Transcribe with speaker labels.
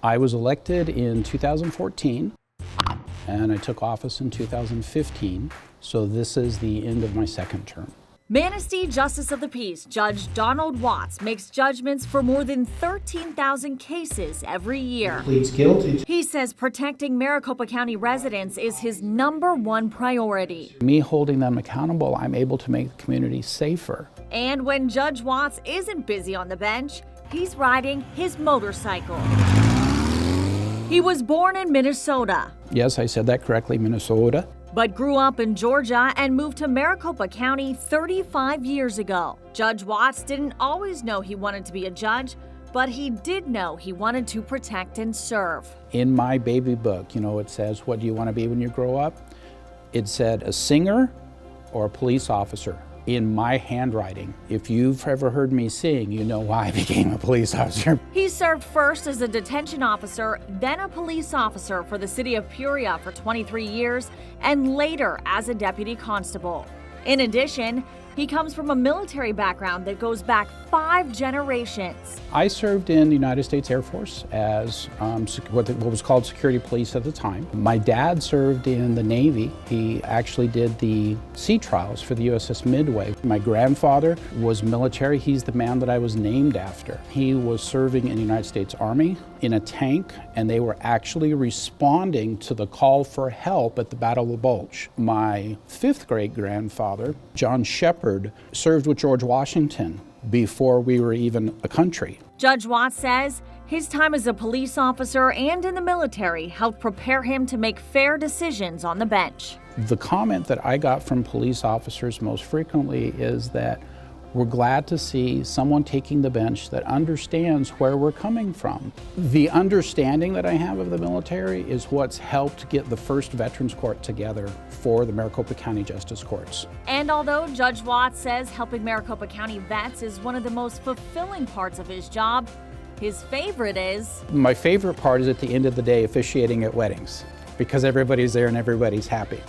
Speaker 1: I was elected in 2014, and I took office in 2015, so this is the end of my second term.
Speaker 2: Manistee Justice of the Peace Judge Donald Watts makes judgments for more than 13,000 cases every year.
Speaker 1: He pleads guilty.
Speaker 2: He says protecting Maricopa County residents is his #1 priority.
Speaker 1: Me holding them accountable, I'm able to make the community safer.
Speaker 2: And when Judge Watts isn't busy on the bench, he's riding his motorcycle. He was born in Minnesota.
Speaker 1: Yes, I said that correctly, Minnesota.
Speaker 2: But grew up in Georgia and moved to Maricopa County 35 years ago. Judge Watts didn't always know he wanted to be a judge, but he did know he wanted to protect and serve.
Speaker 1: In my baby book, it says, what do you want to be when you grow up? It said a singer or a police officer. In my handwriting. If you've ever heard me sing, you know why I became a police officer.
Speaker 2: He served first as a detention officer, then a police officer for the city of Peoria for 23 years, and later as a deputy constable. In addition, he comes from a military background that goes back 5 generations.
Speaker 1: I served in the United States Air Force as what was called security police at the time. My dad served in the Navy. He actually did the sea trials for the USS Midway. My grandfather was military. He's the man that I was named after. He was serving in the United States Army in a tank, and they were actually responding to the call for help at the Battle of the Bulge. My 5th great grandfather, John Shepherd, served with George Washington before we were even a country.
Speaker 2: Judge Watts says his time as a police officer and in the military helped prepare him to make fair decisions on the bench.
Speaker 1: The comment that I got from police officers most frequently is that we're glad to see someone taking the bench that understands where we're coming from. The understanding that I have of the military is what's helped get the first Veterans Court together for the Maricopa County Justice Courts.
Speaker 2: And although Judge Watts says helping Maricopa County vets is one of the most fulfilling parts of his job, his favorite is...
Speaker 1: My favorite part is at the end of the day officiating at weddings, because everybody's there and everybody's happy.